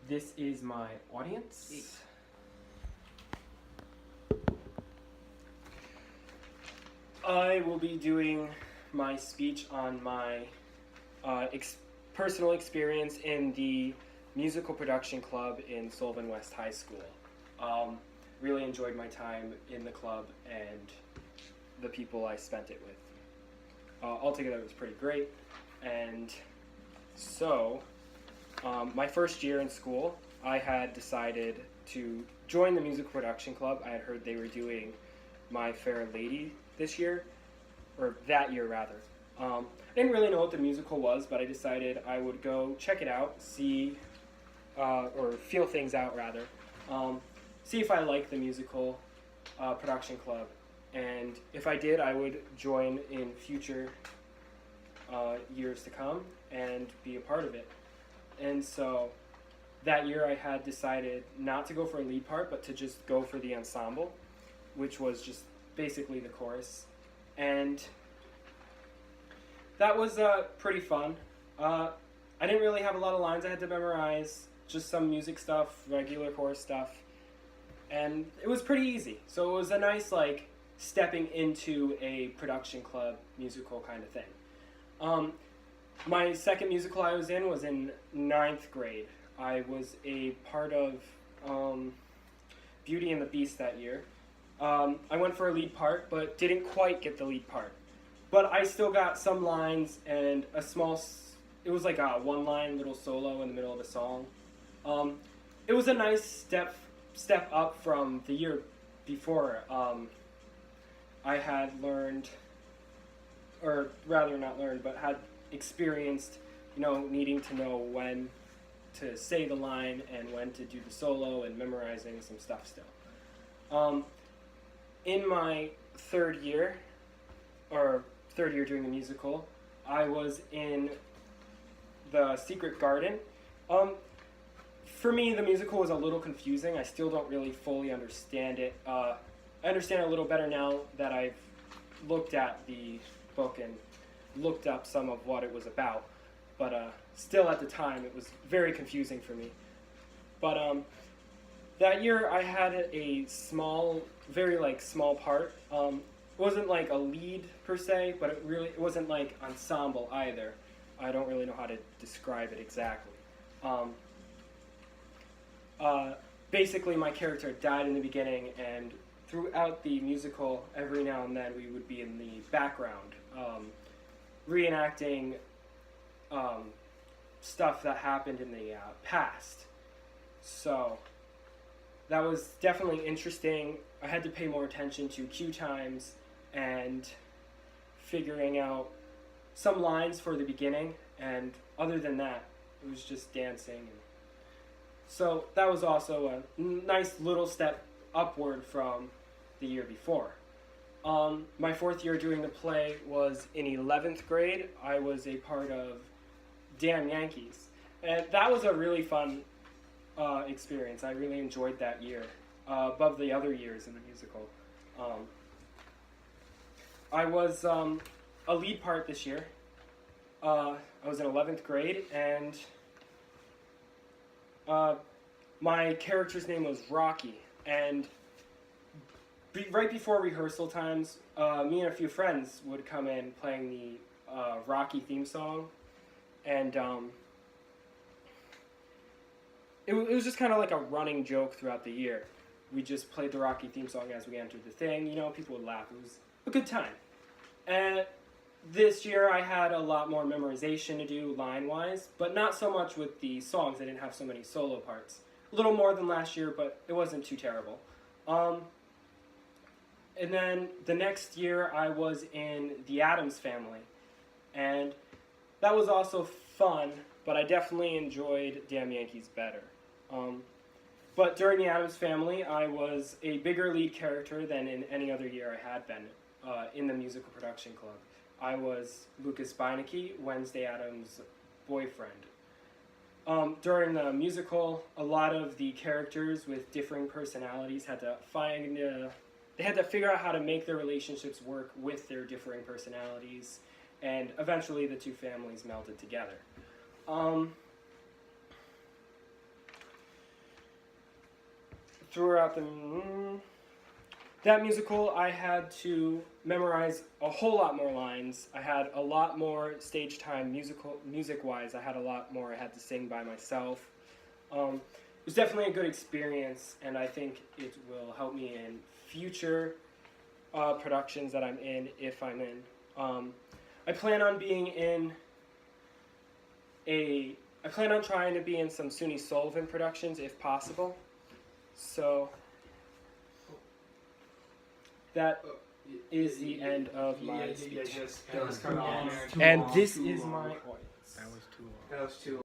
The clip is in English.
This is my audience. I will be doing my speech on my personal experience in the musical production club in Sullivan West High School. Really enjoyed my time in the club and the people I spent it with. Altogether, it was pretty great. And so, my first year in school, I had decided to join the musical production club. I had heard they were doing My Fair Lady this year, or that year rather. I didn't really know what the musical was, but I decided I would go check it out, see, or feel things out rather, see if I liked the musical production club. And if I did, I would join in future years to come and be a part of it. And so that year I had decided not to go for a lead part, but to just go for the ensemble, which was just basically the chorus. And that was pretty fun. I didn't really have a lot of lines I had to memorize, just some music stuff, regular chorus stuff. And it was pretty easy. So it was a nice, like, stepping into a production club musical kind of thing. My second musical I was in 9th grade. I was a part of Beauty and the Beast that year. I went for a lead part, but didn't quite get the lead part. But I still got some lines and a small, it was like a one-line little solo in the middle of a song. It was a nice step up from the year before. I had learned, or rather not learned, but had experienced, needing to know when to say the line and when to do the solo and memorizing some stuff still. In my third year doing the musical, I was in the Secret Garden. For me, the musical was a little confusing. I still don't really fully understand it. I understand it a little better now that I've looked at the book and looked up some of what it was about. But still at the time, it was very confusing for me. But that year, I had a very small part. It wasn't like a lead per se, but it wasn't like ensemble either. I don't really know how to describe it exactly. Basically, my character died in the beginning, and throughout the musical, every now and then we would be in the background, reenacting stuff that happened in the past. So that was definitely interesting. I had to pay more attention to cue times and figuring out some lines for the beginning, and other than that, it was just dancing. So that was also a nice little step upward from the year before. My fourth year doing the play was in 11th grade. I was a part of Damn Yankees. And that was a really fun experience. I really enjoyed that year, above the other years in the musical. I was a lead part this year. I was in 11th grade, and my character's name was Rocky. And right before rehearsal times, me and a few friends would come in playing the Rocky theme song. And it was just kind of like a running joke throughout the year. We just played the Rocky theme song as we entered the thing. People would laugh. It was a good time. And this year I had a lot more memorization to do line-wise, but not so much with the songs. I didn't have so many solo parts. A little more than last year, but it wasn't too terrible. And then the next year I was in The Addams Family. And that was also fun, but I definitely enjoyed Damn Yankees better. But during The Addams Family, I was a bigger lead character than in any other year I had been in the musical production club. I was Lucas Beinecke, Wednesday Addams' boyfriend. During the musical, a lot of the characters with differing personalities had to figure out how to make their relationships work with their differing personalities, and eventually the two families melded together. throughout that musical, I had to memorize a whole lot more lines. I had a lot more stage time music-wise. I had a lot more I had to sing by myself. It was definitely a good experience, and I think it will help me in future productions that I'm in, if I'm in. I plan on trying to be in some SUNY Sullivan productions if possible. So that is the end of my speech. That was too long. And this is my audience. That was too long.